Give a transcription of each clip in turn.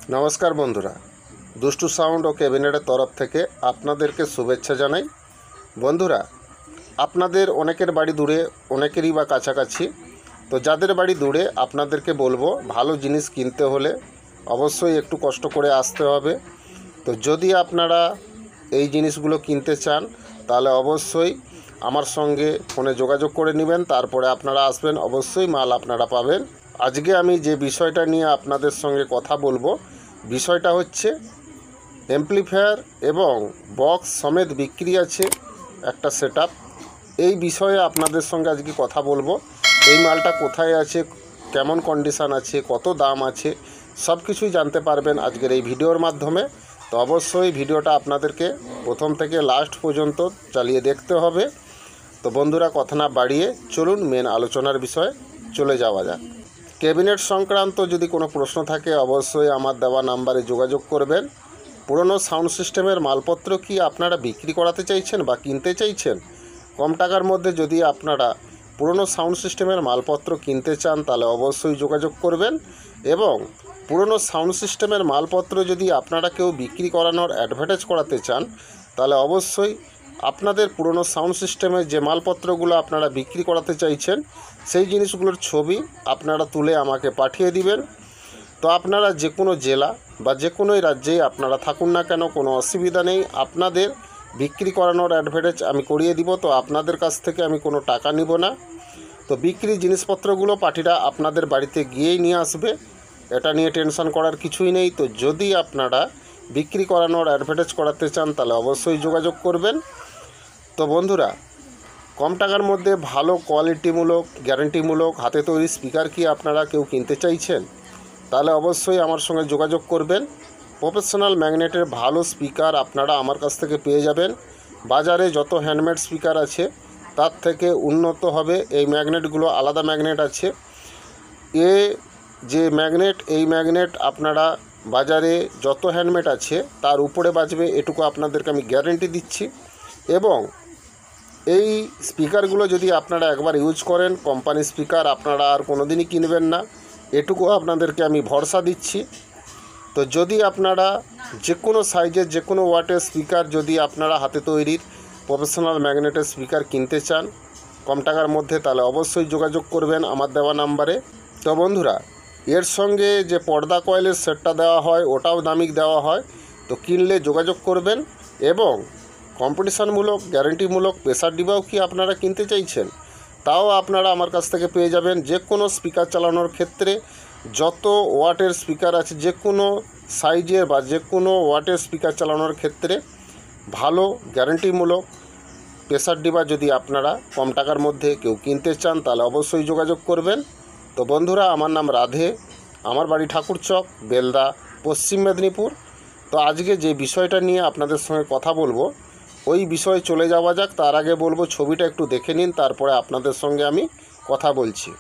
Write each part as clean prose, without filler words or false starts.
नमस्कार बंधुरा दुष्टु साउंड और कैबिनेटर तरफ থেকে আপনাদেরকে শুভেচ্ছা জানাই। বন্ধুরা, আপনাদের অনেকের বাড়ি দূরে, অনেকেরই বা কাছাকাছি। তো যাদের বাড়ি দূরে আপনাদেরকে বলবো, ভালো জিনিস কিনতে হলে অবশ্যই একটু কষ্ট করে আসতে হবে। তো যদি আপনারা এই জিনিসগুলো কিনতে চান তাহলে অবশ্যই আমার সঙ্গে ফোনে যোগাযোগ করে নেবেন, তারপরে আপনারা আসবেন, অবশ্যই মাল আপনারা পাবেন। আজকে আমি যে বিষয়টা নিয়ে আপনাদের সঙ্গে কথা বলবো, বিষয়টা হচ্ছে অ্যাম্প্লিফায়ার এবং বক্স সমেত বিক্রি আছে একটা সেটআপ। এই বিষয়ে আপনাদের সঙ্গে আজকে কথা বলবো। এই মালটা কোথায় আছে, কেমন কন্ডিশন আছে, কত দাম আছে, সব কিছুই জানতে পারবেন আজকের এই ভিডিওর মাধ্যমে। তো অবশ্যই ভিডিওটা আপনাদেরকে প্রথম থেকে লাস্ট পর্যন্ত চালিয়ে দেখতে হবে। তো বন্ধুরা, কথা না বাড়িয়ে চলুন মেন আলোচনার বিষয়ে চলে যাওয়া যাক। ক্যাবিনেট সংক্রান্ত যদি কোনো প্রশ্ন থাকে অবশ্যই আমার দেওয়া নাম্বারে যোগাযোগ করবেন। পুরনো সাউন্ড সিস্টেমের মালপত্র কি আপনারা বিক্রি করাতে চাইছেন বা কিনতে চাইছেন? কম টাকার মধ্যে যদি আপনারা পুরনো সাউন্ড সিস্টেমের মালপত্র কিনতে চান তাহলে অবশ্যই যোগাযোগ করবেন। এবং পুরনো সাউন্ড সিস্টেমের মালপত্র যদি আপনারা কেউ বিক্রি করানোর অ্যাডভার্টাইজ করাতে চান তাহলে অবশ্যই আপনাদের পুরনো সাউন্ড সিস্টেমের যে মালপত্রগুলো আপনারা বিক্রি করাতে চাইছেন সেই জিনিসগুলোর ছবি আপনারা তুলে আমাকে পাঠিয়ে দিবেন। তো আপনারা যে কোনো জেলা বা যে কোনো রাজ্যেই আপনারা থাকুন না কেন, কোনো অসুবিধা নেই। আপনাদের বিক্রি করানোর অ্যাডভার্টাইজ আমি করিয়ে দিব। তো আপনাদের কাছ থেকে আমি কোনো টাকা নিব না। তো বিক্রি জিনিসপত্রগুলো পার্টিরা আপনাদের বাড়িতে গিয়েই নিয়ে আসবে, এটা নিয়ে টেনশন করার কিছুই নেই। তো যদি আপনারা বিক্রি করানোর অ্যাডভার্টাইজ করাতে চান তাহলে অবশ্যই যোগাযোগ করবেন। তো বন্ধুরা, কম টাকার মধ্যে ভালো কোয়ালিটিমূলক, গ্যারান্টিমূলক হাতে তৈরি স্পিকার কি আপনারা কেউ কিনতে চাইছেন? তাহলে অবশ্যই আমার সঙ্গে যোগাযোগ করবেন। প্রফেশনাল ম্যাগনেটের ভালো স্পিকার আপনারা আমার কাছ থেকে পেয়ে যাবেন। বাজারে যত হ্যান্ডমেড স্পিকার আছে তার থেকে উন্নত হবে এই ম্যাগনেটগুলো, আলাদা ম্যাগনেট আছে। যে ম্যাগনেট, এই ম্যাগনেট আপনারা বাজারে যত হ্যান্ডমেড আছে তার উপরে বাজবে, এটুকু আপনাদেরকে আমি গ্যারেন্টি দিচ্ছি। এবং এই স্পিকারগুলো যদি আপনারা একবার ইউজ করেন, কোম্পানি স্পিকার আপনারা আর কোনো দিনই কিনবেন না, এটুকু আপনাদেরকে আমি ভরসা দিচ্ছি। তো যদি আপনারা যে কোনো সাইজের, যে কোনো ওয়াটের স্পিকার যদি আপনারা হাতে তৈরির প্রফেশনাল ম্যাগনেটের স্পিকার কিনতে চান কম টাকার মধ্যে তাহলে অবশ্যই যোগাযোগ করবেন আমার দেওয়া নাম্বারে। তো বন্ধুরা, এর সঙ্গে যে পর্দা কয়েলের সেটটা দেওয়া হয় ওটাও দামিক দেওয়া হয়। তো কিনলে যোগাযোগ করবেন। এবং কম্পিটিশানমূলক, গ্যারেন্টিমূলক প্রেসার ডিবাও কি আপনারা কিনতে চাইছেন? তাও আপনারা আমার কাছ থেকে পেয়ে যাবেন। যে কোনো স্পিকার চালানোর ক্ষেত্রে যত ওয়াটের স্পিকার আছে, যে কোনো সাইজের বা যে কোনো ওয়াটের স্পিকার চালানোর ক্ষেত্রে ভালো গ্যারেন্টিমূলক প্রেসার ডিবা যদি আপনারা কম টাকার মধ্যে কেউ কিনতে চান তাহলে অবশ্যই যোগাযোগ করবেন। তো বন্ধুরা, আমার নাম রাধে, আমার বাড়ি ঠাকুরচক, বেলদা, পশ্চিম মেদিনীপুর। তো আজকে যে বিষয়টা নিয়ে আপনাদের সঙ্গে কথা বলবো ওই বিষয়ে চলে যাওয়া যাক। তার আগে বলবো ছবিটা একটু দেখে নিন, তারপরে আপনাদের সঙ্গে আমি কথা বলছি।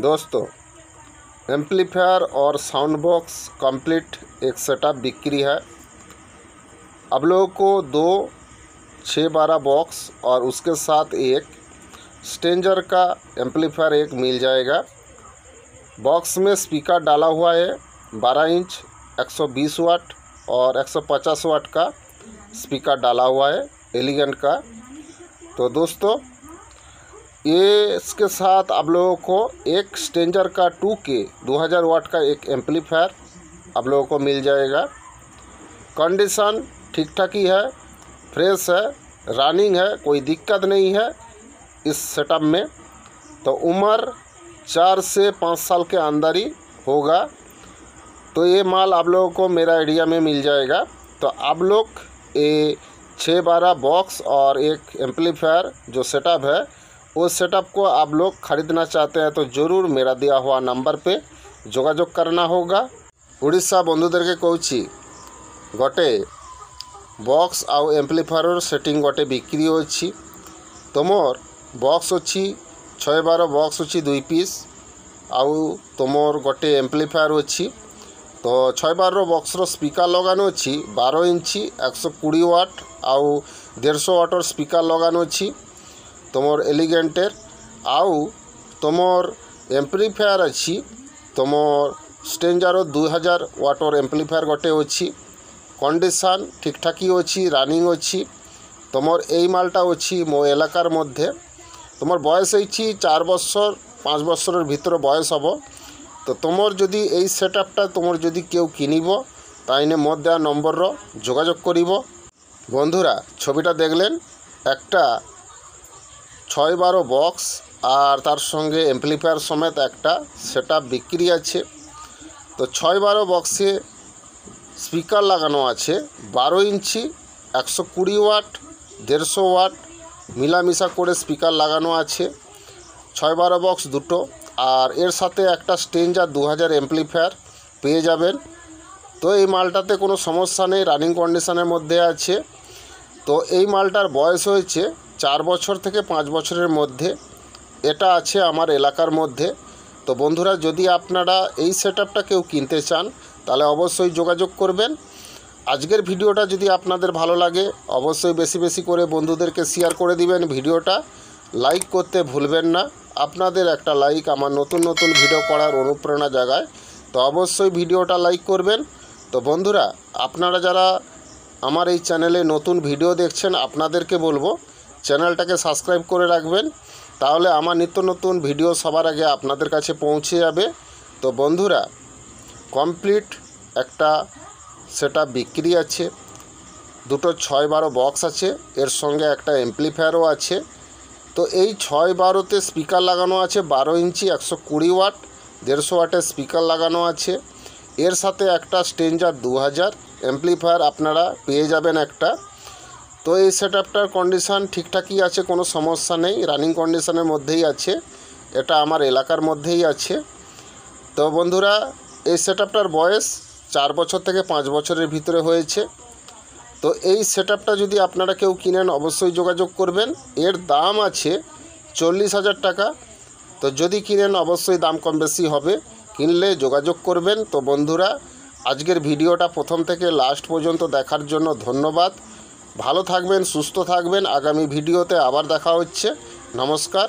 दोस्तों, एम्पलीफायर और साउंड बॉक्स कंप्लीट एक सेटअप बिक्री है। आप लोगों को 2 6-12 बॉक्स और उसके साथ एक स्टेंजर का एम्पलीफायर एक मिल जाएगा। बॉक्स में स्पीकर डाला हुआ है 12 इंच 120 वाट और 150 वाट का स्पीकर डाला हुआ है एलिगेंट का। तो दोस्तों, ये इसके साथ आप लोगों को एक स्टेंजर का 2K 2000 वाट का एक एम्पलीफायर आप लोगों को मिल जाएगा। कंडीशन ठीक ठाक ही है, फ्रेश है, रनिंग है, कोई दिक्कत नहीं है इस सेटअप में। तो उम्र 4 से 5 साल के अंदर ही होगा। तो ये माल आप लोगों को मेरा एरिया में मिल जाएगा। तो आप लोग ये 6-12 बॉक्स और एक एम्पलीफायर जो सेटअप है उस सेटअप को आप लोग ख़रीदना चाहते हैं तो ज़रूर मेरा दिया हुआ नंबर पे যোগাযোগ करना होगा। उड़ीसा बंधुदेर के कहूँ गोटे बॉक्स आउ एम्पलीफायर सेटिंग गोटे बिक्री होछि। तुमर बॉक्स अच्छी 6-12 बॉक्स अच्छी 2 पीस आउ तुमर गोटे एम्पलीफायर अच्छी। तो 6-12 बॉक्सर स्पीकर लगानो अच्छी 12 इंची 120 वाट आउ 150 वाटर स्पीकर लगानो अच्छी। तुमर एलिगेंटर आउ तुमर एम्प्लीफायर अच्छी तुमर स्टेंजारो 2000 वाटर एम्प्लीफायर गोटे अच्छी कंडीशन ठीक ठाक ही अच्छी रनिंग अच्छी तुमर यही मालटा अच्छी मो एलाकार मध्य तुमर बयस होइछि 4 बछर 5 बछर भीतर बयस हब तो तुमर जदि यही सेटअपटा तुमर जदि केउ किनिब ताइने मोर देওয়া नम्बर जोगाजोग करिब। बंधुरा छविटा देखलें एकटा 6-12 बक्स और तार संगे एम्प्लीफायर समेत एकटा सेटअप बिक्री आछे। तो 6-12 बक्से स्पीकर लागानो आछे 12 इंची 120 वाट 150 वाट मिलामिशा करे स्पीकर लागानो आछे 6-12 बक्स दुटो और एर साथे एकटा स्टेंजार 2000 एम्प्लीफायर पेये जाबेन। तो ये मालटाते कोनो समस्या नहीं रानिंग कंडिशनेर मध्य आछे। तो ये मालटार बयस होयेछे 4 बछर थेके 5 बछरेर मध्य एटा आछे आमार एलाकार मध्य। तो बंधुरा यदि आपनारा এই সেটআপটা কেউ কিনতে চান তাহলে অবশ্যই যোগাযোগ করবেন। আজকের ভিডিওটা যদি আপনাদের ভালো লাগে অবশ্যই বেশি বেশি করে বন্ধুদেরকে শেয়ার করে দিবেন। ভিডিওটা লাইক করতে ভুলবেন না। আপনাদের একটা লাইক আমার নতুন নতুন ভিডিও করার অনুপ্রেরণা জাগায়। তো অবশ্যই ভিডিওটা লাইক করবেন। তো বন্ধুরা আপনারা যারা আমার এই চ্যানেলে নতুন ভিডিও দেখছেন আপনাদেরকে বলবো চ্যানেলটাকে সাবস্ক্রাইব করে রাখবেন তাহলে আমার নিত্য নতুন ভিডিও সবার আগে আপনাদের কাছে পৌঁছে যাবে। তো বন্ধুরা কমপ্লিট একটা সেটআপ বিক্রি আছে দুটো 6-12 বক্স আছে এর সঙ্গে একটা এমপ্লিফায়ারও আছে। তো এই 6-12তে স্পিকার লাগানো আছে 12 ইঞ্চি 120 ওয়াট 150 ওয়াটের স্পিকার লাগানো আছে এর সাথে একটা স্টেঞ্জার 2000 এমপ্লিফায়ার আপনারা পেয়ে যাবেন একটা। তো এই সেটআপটার কন্ডিশন ঠিকঠাকই আছে কোনো সমস্যা নেই রানিং কন্ডিশনের মধ্যেই আছে এটা আমার এলাকার মধ্যেই আছে। তো বন্ধুরা এই সেটআপটার বয়স 4 বছর থেকে 5 বছরের ভিতরে হয়েছে। তো এই সেটআপটা যদি আপনারা কেউ কিনেন অবশ্যই যোগাযোগ করবেন। এর দাম আছে 40,000 টাকা। তো যদি কিনেন অবশ্যই দাম কম বেশি হবে কিনলে যোগাযোগ করবেন। তো বন্ধুরা আজকের ভিডিওটা প্রথম থেকে লাস্ট পর্যন্ত দেখার জন্য ধন্যবাদ। ভালো থাকবেন সুস্থ থাকবেন আগামী ভিডিওতে আবার দেখা হচ্ছে। নমস্কার।